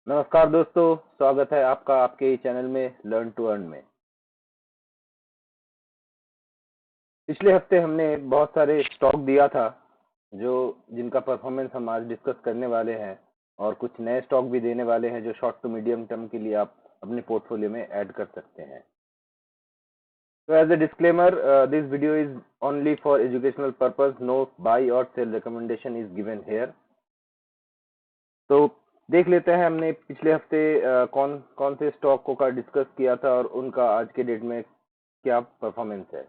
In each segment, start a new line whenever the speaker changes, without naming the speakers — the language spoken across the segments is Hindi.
नमस्कार दोस्तों, स्वागत है आपका आपके चैनल में लर्न टू अर्न में। पिछले हफ्ते हमने बहुत सारे स्टॉक दिया था जो जिनका परफॉर्मेंस हम आज डिस्कस करने वाले हैं, और कुछ नए स्टॉक भी देने वाले हैं जो शॉर्ट टू मीडियम टर्म के लिए आप अपने पोर्टफोलियो में ऐड कर सकते हैं। So as a disclaimer, this video is only for educational purpose. No buy or sell recommendation is given here. तो देख लेते हैं हमने पिछले हफ्ते कौन कौन से स्टॉकों का डिस्कस किया था और उनका आज के डेट में क्या परफॉर्मेंस है।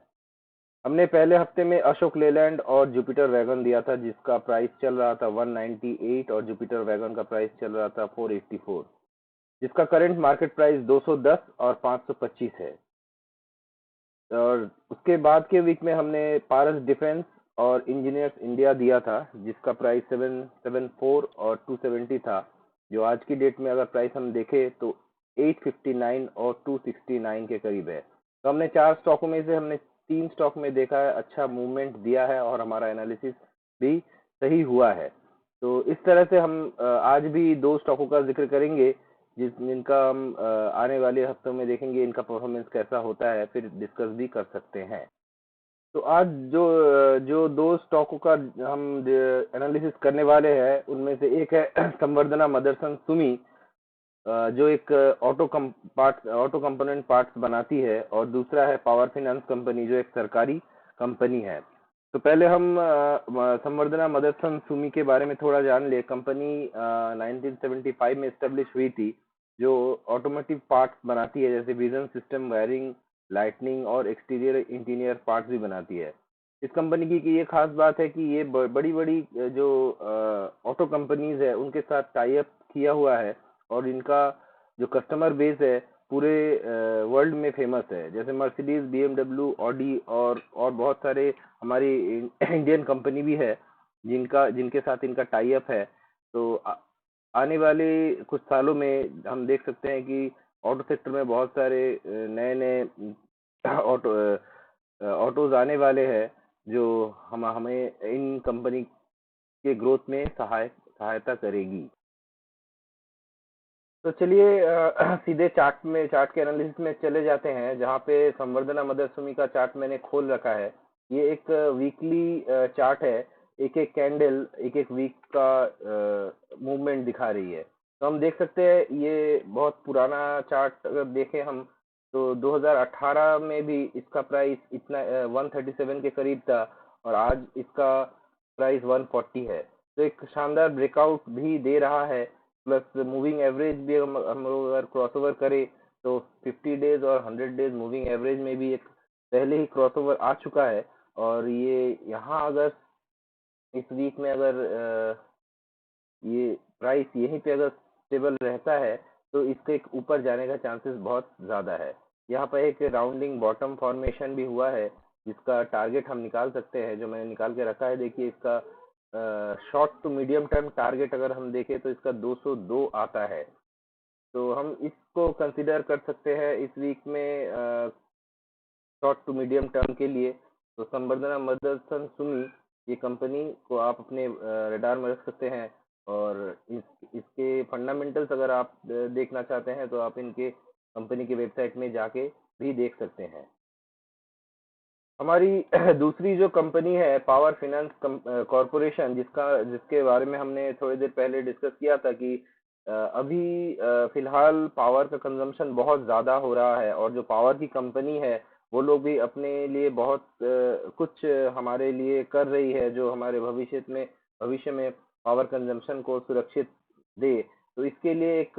हमने पहले हफ्ते में अशोक लेलैंड और जुपिटर वैगन दिया था जिसका प्राइस चल रहा था 198 और जुपिटर वैगन का प्राइस चल रहा था 484, जिसका करंट मार्केट प्राइस 210 और 525 है। और उसके बाद के वीक में हमने पारस डिफेंस और इंजीनियर्स इंडिया दिया था जिसका प्राइस 774 और 270 था, जो आज की डेट में अगर प्राइस हम देखें तो 859 और 269 के करीब है। तो हमने 4 स्टॉकों में से हमने 3 स्टॉक में देखा है अच्छा मूवमेंट दिया है और हमारा एनालिसिस भी सही हुआ है। तो इस तरह से हम आज भी 2 स्टॉकों का जिक्र करेंगे जिनका हम आने वाले हफ्तों में देखेंगे इनका परफॉर्मेंस कैसा होता है, फिर डिस्कस भी कर सकते हैं। तो आज जो जो 2 स्टॉकों का हम एनालिसिस करने वाले हैं उनमें से एक है संवर्धना मदरसन सुमी, जो एक ऑटो कंपोनेंट पार्ट्स बनाती है, और दूसरा है पावर फाइनेंस कंपनी जो एक सरकारी कंपनी है। तो पहले हम संवर्धना मदरसन सुमी के बारे में थोड़ा जान ले। कंपनी 1975 में एस्टेब्लिश हुई थी, जो ऑटोमोटिव पार्ट्स बनाती है जैसे विजन सिस्टम, वायरिंग, लाइटनिंग और एक्सटीरियर इंटीरियर पार्ट्स भी बनाती है। इस कंपनी की ये खास बात है कि ये बड़ी बड़ी जो ऑटो कंपनीज है उनके साथ टाई अप किया हुआ है, और इनका जो कस्टमर बेस है पूरे वर्ल्ड में फेमस है। जैसे मर्सिडीज, बीएमडब्ल्यू, ऑडी और बहुत सारे हमारी इंडियन कंपनी भी है जिनके साथ इनका टाई अप है। तो आने वाले कुछ सालों में हम देख सकते हैं कि ऑटो सेक्टर में बहुत सारे नए नए ऑटोज आने वाले हैं जो हमें इन कंपनी के ग्रोथ में सहायता करेगी। तो चलिए सीधे चार्ट के एनालिसिस में चले जाते हैं, जहाँ पे संवर्धना मदरसुमी का चार्ट मैंने खोल रखा है। ये एक वीकली चार्ट है, एक एक कैंडल एक एक वीक का मूवमेंट दिखा रही है। तो हम देख सकते हैं ये बहुत पुराना चार्ट अगर देखें हम तो 2018 में भी इसका प्राइस इतना 137 के करीब था, और आज इसका प्राइस 140 है। तो एक शानदार ब्रेकआउट भी दे रहा है। प्लस मूविंग एवरेज भी हम लोग अगर क्रॉसओवर करें तो 50 डेज और 100 डेज मूविंग एवरेज में भी एक पहले ही क्रॉसओवर आ चुका है। और ये यहाँ अगर इस वीक में अगर ये प्राइस यहीं पे अगर स्टेबल रहता है तो इसके ऊपर जाने का चांसेस बहुत ज़्यादा है। यहाँ पर एक राउंडिंग बॉटम फॉर्मेशन भी हुआ है जिसका टारगेट हम निकाल सकते हैं, जो मैंने निकाल के रखा है। देखिए इसका short to medium term target अगर हम देखें तो इसका 202 आता है। तो हम इसको कंसिडर कर सकते हैं इस वीक में शॉर्ट टू मीडियम टर्म के लिए। तो संवर्धना मदरसन सुमी ये कंपनी को आप अपने रडार में रख सकते हैं, और इसके फंडामेंटल्स अगर आप देखना चाहते हैं तो आप इनके कंपनी के वेबसाइट में जाके भी देख सकते हैं। हमारी दूसरी जो कंपनी है पावर फाइनेंस कॉरपोरेशन, जिसके बारे में हमने थोड़ी देर पहले डिस्कस किया था कि अभी फिलहाल पावर का कंजम्पशन बहुत ज़्यादा हो रहा है, और जो पावर की कंपनी है वो लोग भी अपने लिए बहुत कुछ हमारे लिए कर रही है जो हमारे भविष्य में पावर कंजम्पशन को सुरक्षित दे। तो इसके लिए एक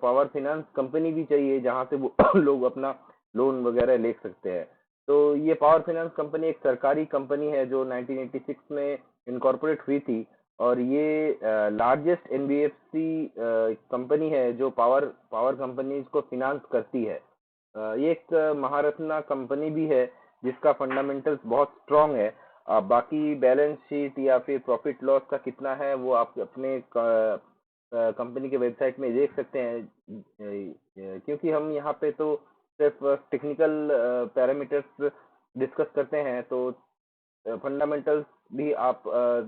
पावर फाइनेंस कंपनी भी चाहिए जहाँ से वो लोग अपना लोन वगैरह ले सकते हैं। तो ये पावर फाइनेंस कंपनी एक सरकारी कंपनी है जो 1986 में इनकॉर्पोरेट हुई थी, और ये लार्जेस्ट एनबीएफसी कंपनी है जो पावर कंपनीज को फिनांस करती है। ये एक महारत्ना कंपनी भी है जिसका फंडामेंटल्स बहुत स्ट्रांग है। बाकी बैलेंस शीट या फिर प्रॉफिट लॉस का कितना है वो आप अपने कंपनी के वेबसाइट में देख सकते हैं, क्योंकि हम यहाँ पे तो सिर्फ टेक्निकल पैरामीटर्स डिस्कस करते हैं। तो फंडामेंटल्स भी आप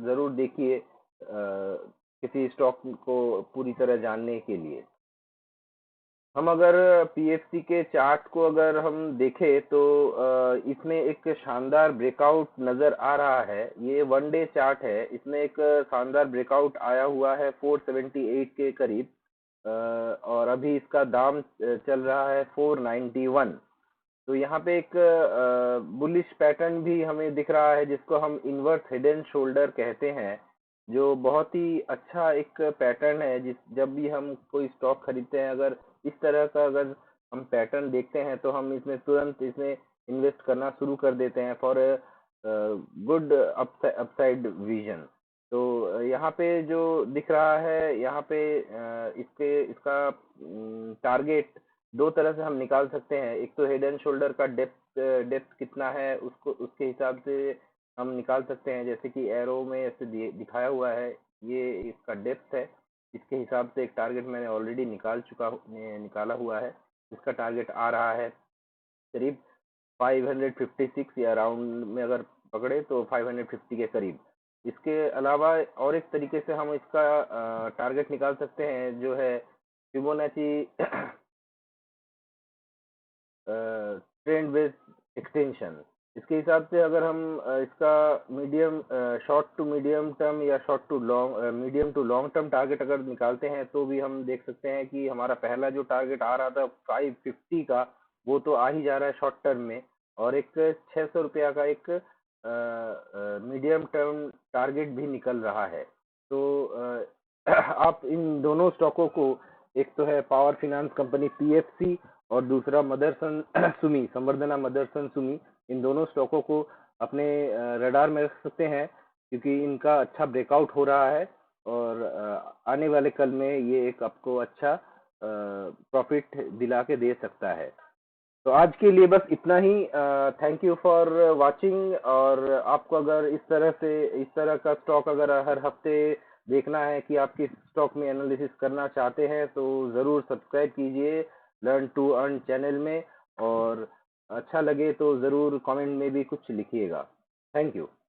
ज़रूर देखिए किसी स्टॉक को पूरी तरह जानने के लिए। हम अगर पीएफसी के चार्ट को अगर हम देखें तो इसमें एक शानदार ब्रेकआउट नजर आ रहा है। ये वन डे चार्ट है, इसमें एक शानदार ब्रेकआउट आया हुआ है 478 के करीब। और अभी इसका दाम चल रहा है 491। तो यहाँ पे एक बुलिश पैटर्न भी हमें दिख रहा है, जिसको हम इनवर्स हेड एंड शोल्डर कहते हैं, जो बहुत ही अच्छा एक पैटर्न है। जिस जब भी हम कोई स्टॉक खरीदते हैं, अगर इस तरह का अगर हम पैटर्न देखते हैं तो हम इसमें तुरंत इसमें इन्वेस्ट करना शुरू कर देते हैं फॉर गुड अपसाइड विजन। तो यहाँ पे जो दिख रहा है, यहाँ पे इसका टारगेट दो तरह से हम निकाल सकते हैं। एक तो हेड एंड शोल्डर का डेप्थ कितना है, उसको उसके हिसाब से हम निकाल सकते हैं। जैसे कि एरो में ऐसे दिखाया हुआ है, ये इसका डेप्थ है। इसके हिसाब से एक टारगेट मैंने ऑलरेडी निकाला हुआ है। इसका टारगेट आ रहा है करीब 556 या अराउंड में अगर पकड़े तो 550 के करीब। इसके अलावा और एक तरीके से हम इसका टारगेट निकाल सकते हैं, जो है फिबोनाची ट्रेंड बेस्ड एक्सटेंशन। इसके हिसाब से अगर हम इसका medium short to medium term या short to long medium to long term target अगर निकालते हैं, तो भी हम देख सकते हैं कि हमारा पहला जो टारगेट आ रहा था 550 का, वो तो आ ही जा रहा है शॉर्ट टर्म में। और एक 600 रुपया का एक मीडियम टर्म टारगेट भी निकल रहा है। तो आप इन दोनों स्टॉकों को, एक तो है पावर फाइनेंस कंपनी पीएफसी और दूसरा मदरसन सुमी, संवर्धना मदरसन सुमी, इन दोनों स्टॉकों को अपने रडार में रख सकते हैं, क्योंकि इनका अच्छा ब्रेकआउट हो रहा है। और आने वाले कल में ये एक आपको अच्छा प्रॉफिट दिला के दे सकता है। तो आज के लिए बस इतना ही। Thank you for watching. और आपको अगर इस तरह का स्टॉक अगर हर हफ्ते देखना है कि आप किस स्टॉक में एनालिसिस करना चाहते हैं, तो ज़रूर सब्सक्राइब कीजिए लर्न टू अर्न चैनल में। और अच्छा लगे तो ज़रूर कमेंट में भी कुछ लिखिएगा। Thank you.